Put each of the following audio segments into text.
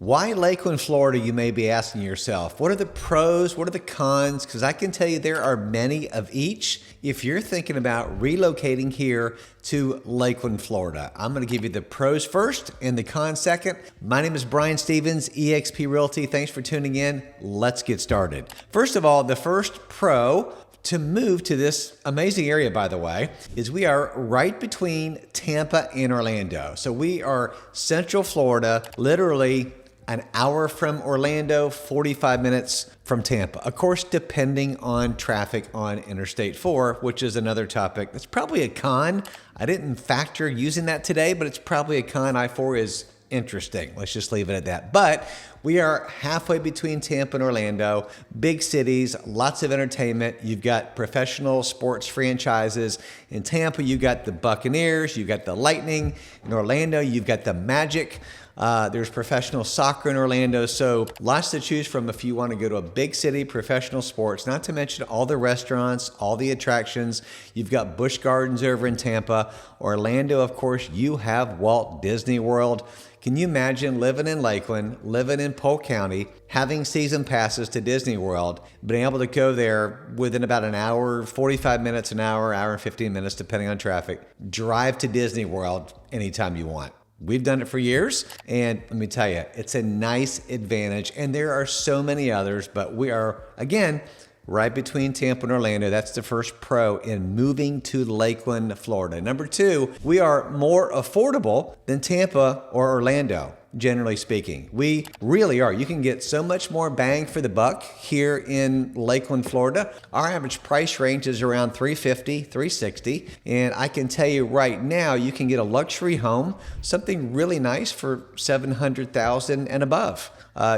Why Lakeland, Florida, you may be asking yourself. What are the pros? What are the cons? Because I can tell you there are many of each if you're thinking about relocating here to Lakeland, Florida. I'm going to give you the pros first and the cons second. My name is Brian Stevens, eXp Realty. Thanks for tuning in. Let's get started. First of all, the first pro to move to this amazing area, by the way, is we are right between Tampa and Orlando. So we are Central Florida, literally an hour from Orlando, 45 minutes from Tampa. Of course, depending on traffic on Interstate 4, which is another topic. It's probably a con. I didn't factor using that today, but it's probably a con. I-4 is interesting. Let's just leave it at that. But we are halfway between Tampa and Orlando, big cities, lots of entertainment. You've got professional sports franchises. In Tampa, you've got the Buccaneers, you've got the Lightning. In Orlando, you've got the Magic. There's professional soccer in Orlando, so lots to choose from if you want to go to a big city, professional sports, not to mention all the restaurants, all the attractions. You've got Busch Gardens over in Tampa. Orlando, of course, you have Walt Disney World. Can you imagine living in Lakeland, living in Polk County, having season passes to Disney World, being able to go there within about an hour, 45 minutes, an hour and 15 minutes, depending on traffic, drive to Disney World anytime you want? We've done it for years, and let me tell you, it's a nice advantage, and there are so many others, but we are, again, right between Tampa and Orlando. That's the first pro in moving to Lakeland, Florida. Number two, we are more affordable than Tampa or Orlando, generally speaking. We really are. You can get so much more bang for the buck here in Lakeland, Florida. Our average price range is around $350, $360. And I can tell you right now, you can get a luxury home, something really nice for $700,000 and above.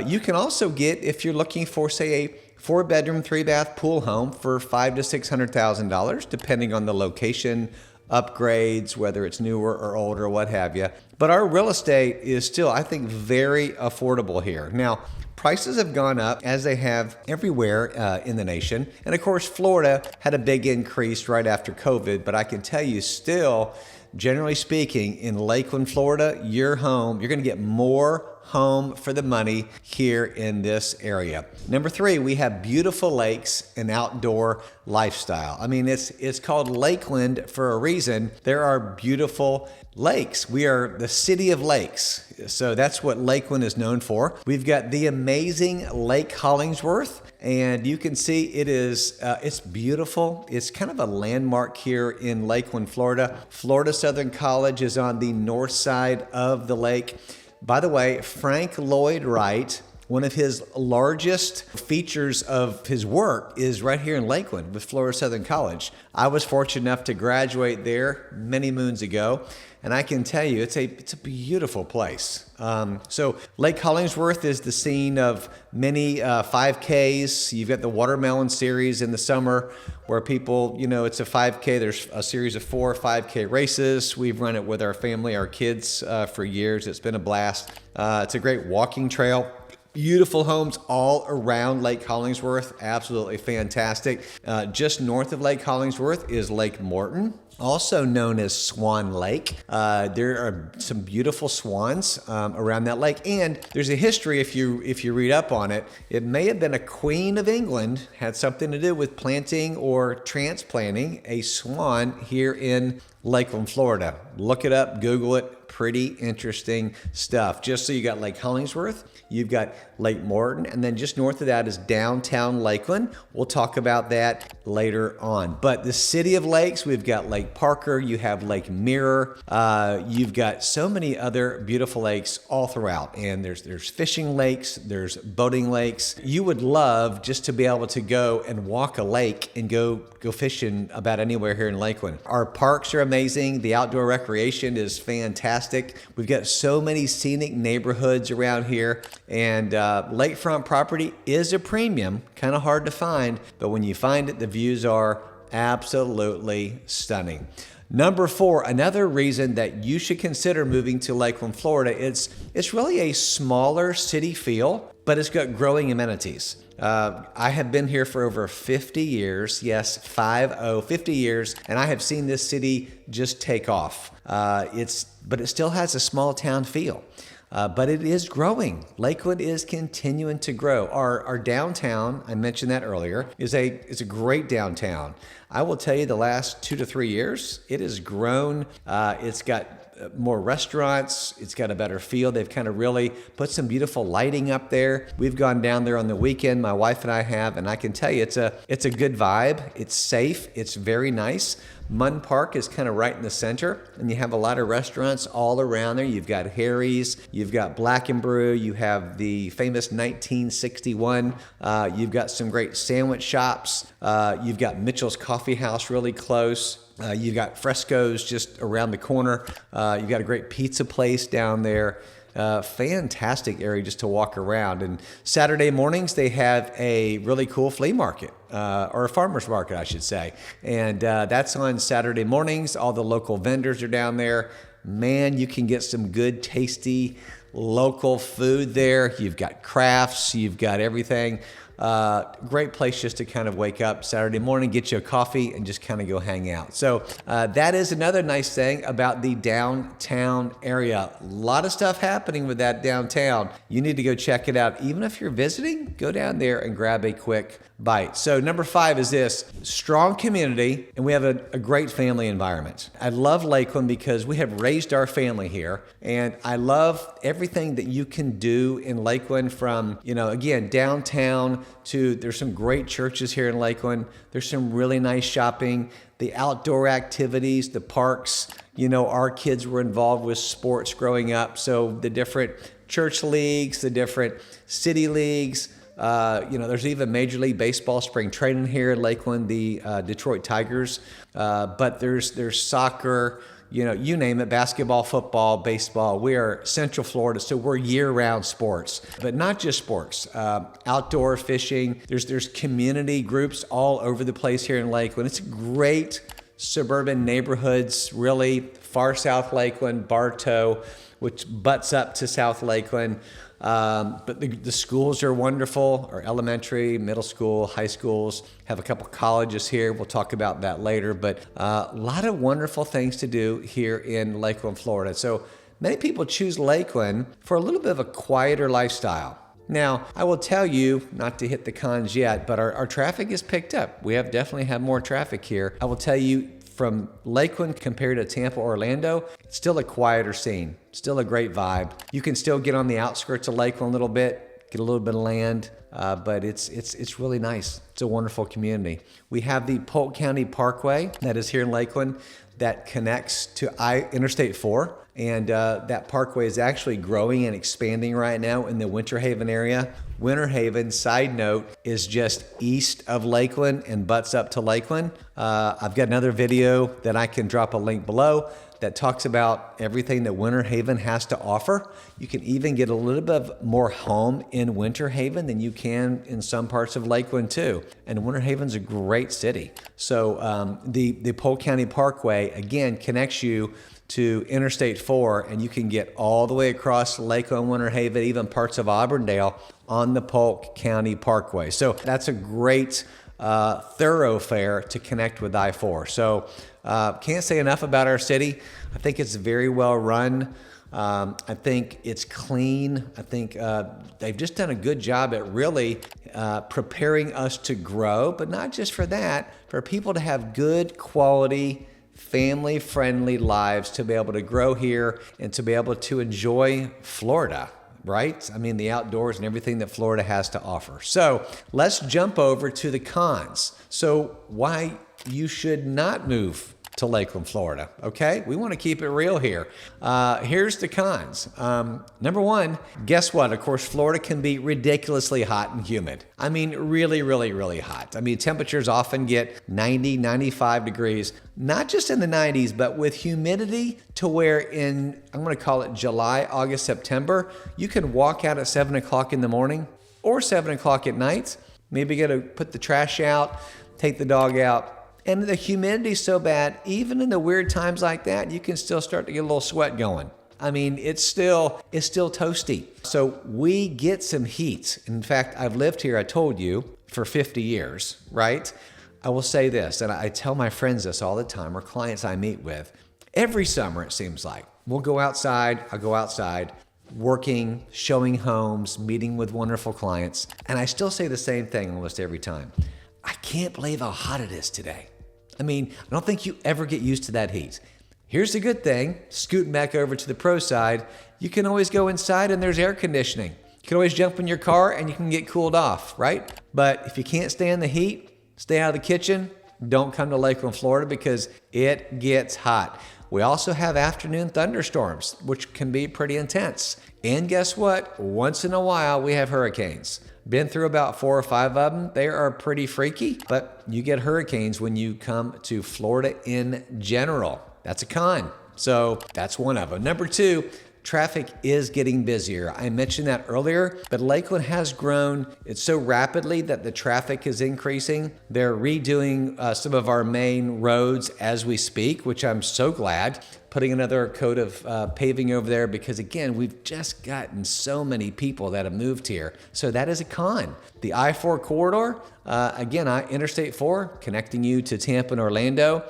You can also get, if you're looking for, say, a 4-bedroom, 3-bath pool home for $500,000 to $600,000, depending on the location, upgrades, whether it's newer or older, what have you. But our real estate is still, I think, very affordable here. Now, prices have gone up as they have everywhere in the nation. And of course, Florida had a big increase right after COVID, but I can tell you still, generally speaking, in Lakeland, Florida, your home, you're going to get more home for the money here in this area. Number three, we have beautiful lakes and outdoor lifestyle. I mean, it's called Lakeland for a reason. There are beautiful lakes. We are the city of lakes. So that's what Lakeland is known for. We've got the amazing Lake Hollingsworth, and you can see it is, it's beautiful. It's kind of a landmark here in Lakeland, Florida. Florida Southern College is on the north side of the lake. By the way, Frank Lloyd Wright, one of his largest features of his work is right here in Lakeland with Florida Southern College. I was fortunate enough to graduate there many moons ago, and I can tell you it's a beautiful place. So Lake Hollingsworth is the scene of many 5Ks. You've got the Watermelon Series in the summer where people, it's a 5K. There's a series of 4 5K races. We've run it with our family, our kids for years. It's been a blast. It's a great walking trail. Beautiful homes all around Lake Hollingsworth. Absolutely fantastic. Just north of Lake Hollingsworth is Lake Morton, also known as Swan Lake. There are some beautiful swans around that lake, and there's a history if you read up on it. It may have been a Queen of England had something to do with planting or transplanting a swan here in Lakeland, Florida. Look it up, Google it. Pretty interesting stuff. Just so you got Lake Hollingsworth, you've got Lake Morton, and then just north of that is downtown Lakeland. We'll talk about that later on. But the city of lakes, we've got Lake Parker, you have Lake Mirror, you've got so many other beautiful lakes all throughout. And there's fishing lakes, there's boating lakes. You would love just to be able to go and walk a lake and go fishing about anywhere here in Lakeland. Our parks are amazing. The outdoor recreation is fantastic. We've got so many scenic neighborhoods around here, and lakefront property is a premium, kind of hard to find, but when you find it, the views are absolutely stunning. Number 4, another reason that you should consider moving to Lakeland, Florida, it's really a smaller city feel, but it's got growing amenities. I have been here for over 50 years. Yes, 50 years. And I have seen this city just take off. But it still has a small town feel. but it is growing. Lakeland is continuing to grow. Our downtown, I mentioned that earlier, is a great downtown. I will tell you the last 2 to 3 years, it has grown. It's got more restaurants. It's got a better feel. They've kind of really put some beautiful lighting up there. We've gone down there on the weekend, my wife and I have, and I can tell you it's a good vibe. It's safe. It's very nice. Munn Park is kind of right in the center, and you have a lot of restaurants all around there. You've got Harry's, you've got Black and Brew, you have the famous 1961, you've got some great sandwich shops, you've got Mitchell's Coffee House really close. You've got Fresco's just around the corner. You've got a great pizza place down there. Fantastic area just to walk around. And Saturday mornings, they have a really cool flea market, or a farmer's market, I should say. And that's on Saturday mornings. All the local vendors are down there. Man, you can get some good, tasty, local food there. You've got crafts, you've got everything. Great place just to kind of wake up Saturday morning, get you a coffee, and just kind of go hang out. So that is another nice thing about the downtown area. A lot of stuff happening with that downtown. You need to go check it out. Even if you're visiting, go down there and grab a quick bite. So number 5 is this: strong community, and we have a great family environment. I love Lakeland because we have raised our family here, and I love everything that you can do in Lakeland, from, again, downtown to, there's some great churches here in Lakeland. There's some really nice shopping, the outdoor activities, the parks. Our kids were involved with sports growing up, so the different church leagues, the different city leagues. There's even Major League Baseball spring training here in Lakeland, the Detroit Tigers. But there's soccer, you name it, basketball, football, baseball. We are Central Florida, so we're year-round sports. But not just sports, outdoor fishing. There's community groups all over the place here in Lakeland. It's great suburban neighborhoods, really. Far South Lakeland, Bartow, which butts up to South Lakeland. But the schools are wonderful, our elementary, middle school, high schools, have a couple colleges here. We'll talk about that later, but a lot of wonderful things to do here in Lakeland, Florida. So many people choose Lakeland for a little bit of a quieter lifestyle. Now, I will tell you, not to hit the cons yet, but our traffic is picked up. We have definitely had more traffic here. I will tell you, from Lakeland compared to Tampa, Orlando, it's still a quieter scene, still a great vibe. You can still get on the outskirts of Lakeland a little bit, get a little bit of land, but it's really nice. It's a wonderful community. We have the Polk County Parkway that is here in Lakeland that connects to Interstate 4. And that parkway is actually growing and expanding right now in the Winter Haven area. Winter Haven, side note, is just east of Lakeland and butts up to Lakeland. I've got another video that I can drop a link below that talks about everything that Winter Haven has to offer. You can even get a little bit more home in Winter Haven than you can in some parts of Lakeland too. And Winter Haven's a great city. So the Polk County Parkway, again, connects you to Interstate 4, and you can get all the way across Lakeland, Winter Haven, even parts of Auburndale on the Polk County Parkway. So that's a great thoroughfare to connect with I-4. So can't say enough about our city. I think it's very well run. I think it's clean. I think they've just done a good job at really preparing us to grow, but not just for that, for people to have good quality, family-friendly lives, to be able to grow here and to be able to enjoy Florida, right? I mean, the outdoors and everything that Florida has to offer. So let's jump over to the cons. So why you should not move to Lakeland, Florida, okay? We want to keep it real here. Here's the cons. Number 1, guess what? Of course, Florida can be ridiculously hot and humid. I mean, really, really, really hot. I mean, temperatures often get 90, 95 degrees, not just in the 90s, but with humidity to where in, I'm going to call it July, August, September, you can walk out at 7 o'clock in the morning or 7 o'clock at night, maybe go to put the trash out, take the dog out, and the humidity's so bad, even in the weird times like that, you can still start to get a little sweat going. I mean, it's still toasty. So we get some heat. In fact, I've lived here, I told you, for 50 years, right? I will say this, and I tell my friends this all the time, or clients I meet with. Every summer, it seems like, we'll go outside, I'll go outside. working, showing homes, meeting with wonderful clients. And I still say the same thing almost every time. I can't believe how hot it is today. I mean, I don't think you ever get used to that heat. Here's the good thing, scooting back over to the pro side, you can always go inside and there's air conditioning. You can always jump in your car and you can get cooled off, right? But if you can't stand the heat, stay out of the kitchen, don't come to Lakeland, Florida, because it gets hot. We also have afternoon thunderstorms, which can be pretty intense. And guess what? Once in a while, we have hurricanes. Been through about 4 or 5 of them. They are pretty freaky, but you get hurricanes when you come to Florida in general. That's a con. So that's one of them. Number 2, traffic is getting busier. I mentioned that earlier, but Lakeland has grown. It's so rapidly that the traffic is increasing. They're redoing some of our main roads as we speak, which I'm so glad. Putting another coat of paving over there because, again, we've just gotten so many people that have moved here. So that is a con. The I-4 corridor, again, Interstate 4, connecting you to Tampa and Orlando,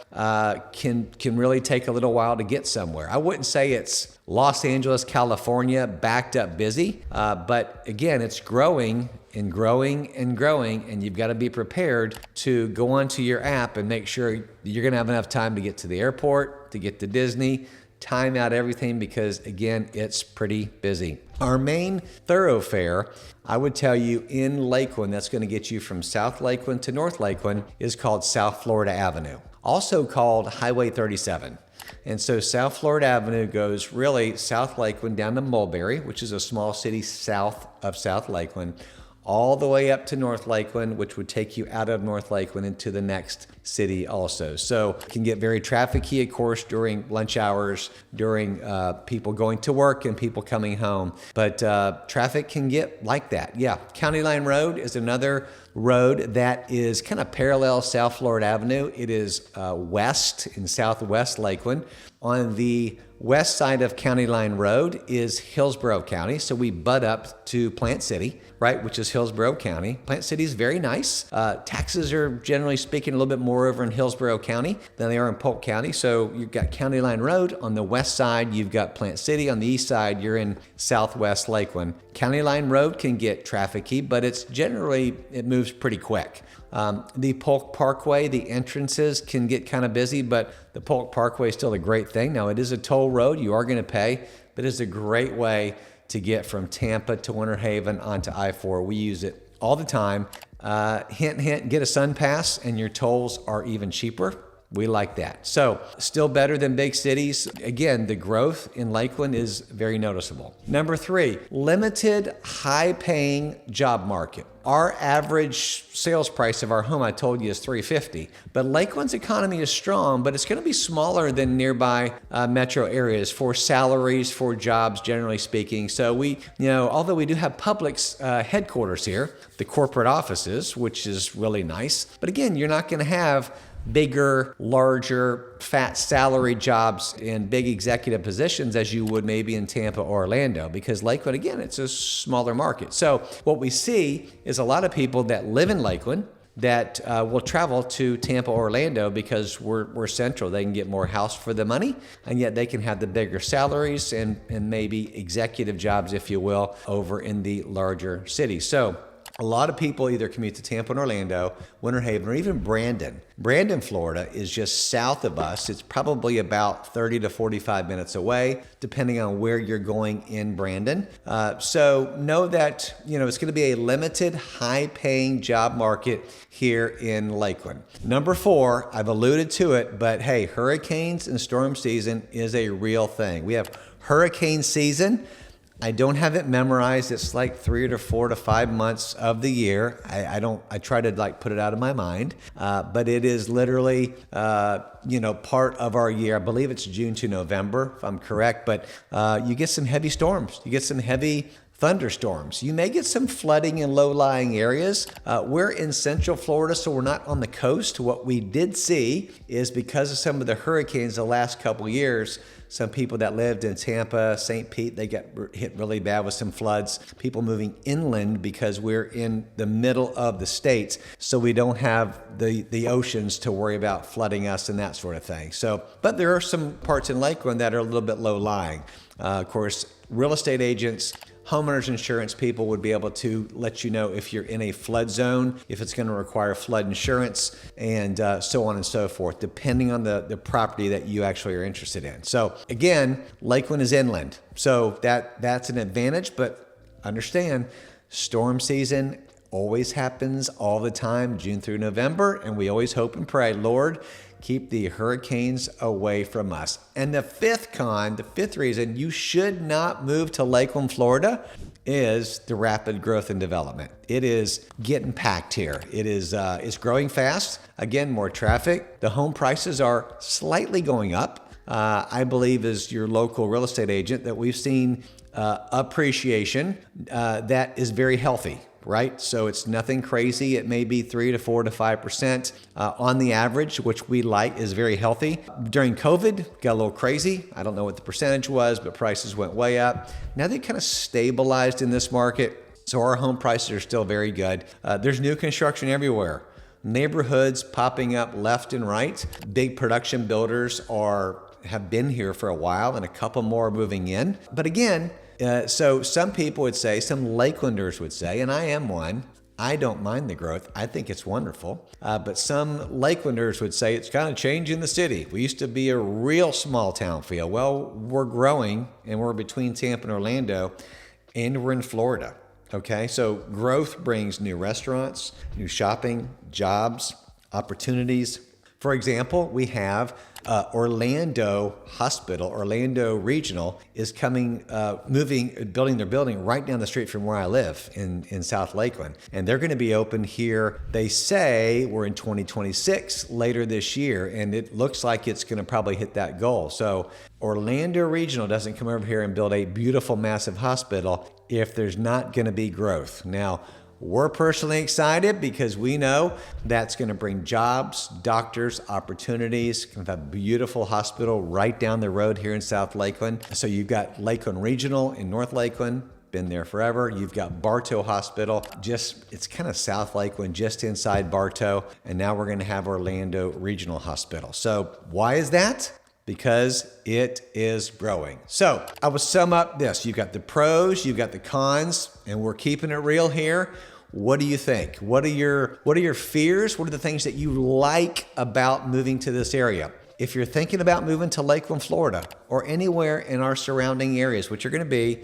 can really take a little while to get somewhere. I wouldn't say it's Los Angeles, California, backed up busy, but again, it's growing and growing and growing, and you've got to be prepared to go onto your app and make sure you're going to have enough time to get to the airport, to get to Disney, time out everything because, again, it's pretty busy. Our main thoroughfare, I would tell you, in Lakeland, that's going to get you from South Lakeland to North Lakeland, is called South Florida Avenue, also called Highway 37. And so South Florida Avenue goes really South Lakeland down to Mulberry, which is a small city south of South Lakeland, all the way up to North Lakeland, which would take you out of North Lakeland into the next city also. So it can get very trafficy, of course, during lunch hours, during people going to work and people coming home. But traffic can get like that. Yeah, County Line Road is another road that is kind of parallel South Florida Avenue. It is west in southwest Lakeland. On the west side of County Line Road is Hillsborough County. So we butt up to Plant City, right, which is Hillsborough County. Plant City is very nice. Taxes are, generally speaking, a little bit more over in Hillsborough County than they are in Polk County. So you've got County Line Road on the west side. You've got Plant City. On the east side, you're in southwest Lakeland. County Line Road can get trafficy, but it moves pretty quick. The Polk Parkway, the entrances can get kind of busy, but the Polk Parkway is still a great thing. Now, it is a toll road. You are going to pay, but it's a great way to get from Tampa to Winter Haven onto I-4. We use it all the time. Hint, hint, get a Sun Pass and your tolls are even cheaper. We like that. So still better than big cities. Again, the growth in Lakeland is very noticeable. Number 3, limited high-paying job market. Our average sales price of our home, I told you, is $350. But Lakeland's economy is strong, but it's going to be smaller than nearby metro areas for salaries, for jobs, generally speaking. So although we do have Publix headquarters here, the corporate offices, which is really nice. But again, you're not going to have bigger, larger, fat salary jobs in big executive positions as you would maybe in Tampa or Orlando, because Lakeland, again, it's a smaller market. So what we see is a lot of people that live in Lakeland that will travel to Tampa or Orlando because we're central. They can get more house for the money, and yet they can have the bigger salaries and maybe executive jobs, if you will, over in the larger cities. So a lot of people either commute to Tampa and Orlando, Winter Haven, or even Brandon. Brandon, Florida is just south of us. It's probably about 30 to 45 minutes away, depending on where you're going in Brandon. So know that, it's going to be a limited, high-paying job market here in Lakeland. Number 4, I've alluded to it, but hey, hurricanes and storm season is a real thing. We have hurricane season. I don't have it memorized. It's like 3 to 4 to 5 months of the year. I try to put it out of my mind, but it is literally, part of our year. I believe it's June to November, if I'm correct, but you get some heavy storms. You get some heavy thunderstorms. You may get some flooding in low-lying areas. We're in Central Florida, so we're not on the coast. What we did see is because of some of the hurricanes the last couple years, some people that lived in Tampa, St. Pete, they got hit really bad with some floods. People moving inland because we're in the middle of the states, so we don't have the oceans to worry about flooding us and that sort of thing. So, but there are some parts in Lakeland that are a little bit low-lying. Of course, real estate agents, homeowners insurance people would be able to let you know if you're in a flood zone, if it's going to require flood insurance, and so on and so forth, depending on the property that you actually are interested in. So again, Lakeland is inland, so that's an advantage, but understand, storm season always happens all the time, June through November, and we always hope and pray, Lord, keep the hurricanes away from us. And the fifth reason you should not move to Lakeland, Florida, is the rapid growth and development. It is getting packed here. It's growing fast. Again, more traffic. The home prices are slightly going up. I believe as your local real estate agent that we've seen appreciation that is very healthy. Right? So it's nothing crazy. It may be 3 to 4 to 5% on the average, which we like is very healthy. During COVID, got a little crazy. I don't know what the percentage was, but prices went way up. Now they kind of stabilized in this market. So our home prices are still very good. There's new construction everywhere. Neighborhoods popping up left and right. Big production builders have been here for a while, and a couple more are moving in. But again, so some people would say, some Lakelanders would say, and I am one, I don't mind the growth. I think it's wonderful. But some Lakelanders would say it's kind of changing the city. We used to be a real small town feel. Well, we're growing, and we're between Tampa and Orlando, and we're in Florida. Okay, so growth brings new restaurants, new shopping, jobs, opportunities. For example, we have Orlando Hospital, Orlando Regional is building their building right down the street from where I live in South Lakeland. And they're going to be open here. They say we're in 2026 later this year, and it looks like it's going to probably hit that goal. So Orlando Regional doesn't come over here and build a beautiful, massive hospital if there's not going to be growth. Now, we're personally excited because we know that's going to bring jobs, doctors, opportunities. Kind of a beautiful hospital right down the road here in South Lakeland. So you've got Lakeland Regional in North Lakeland, been there forever. You've got Bartow Hospital, it's kind of South Lakeland, just inside Bartow. And now we're going to have Orlando Regional Hospital. So why is that? Because it is growing. So I will sum up this. You've got the pros, you've got the cons, and we're keeping it real here. What do you think? What are your fears? What are the things that you like about moving to this area? If you're thinking about moving to Lakeland, Florida, or anywhere in our surrounding areas, which are going to be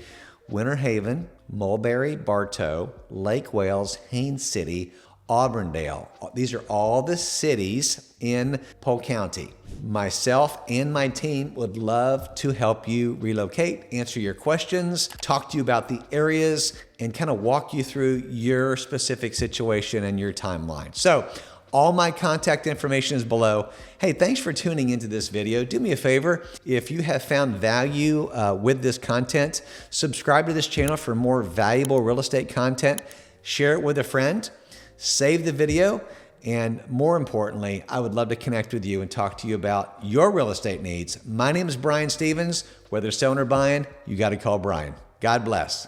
Winter Haven, Mulberry, Bartow, Lake Wales, Haines City, Auburndale. These are all the cities in Polk County. Myself and my team would love to help you relocate, answer your questions, talk to you about the areas, and kind of walk you through your specific situation and your timeline. So all my contact information is below. Hey, thanks for tuning into this video. Do me a favor, if you have found value with this content, subscribe to this channel for more valuable real estate content. Share it with a friend. Save the video, and more importantly, I would love to connect with you and talk to you about your real estate needs. My name is Brian Stevens. Whether selling or buying, you got to call Brian. God bless.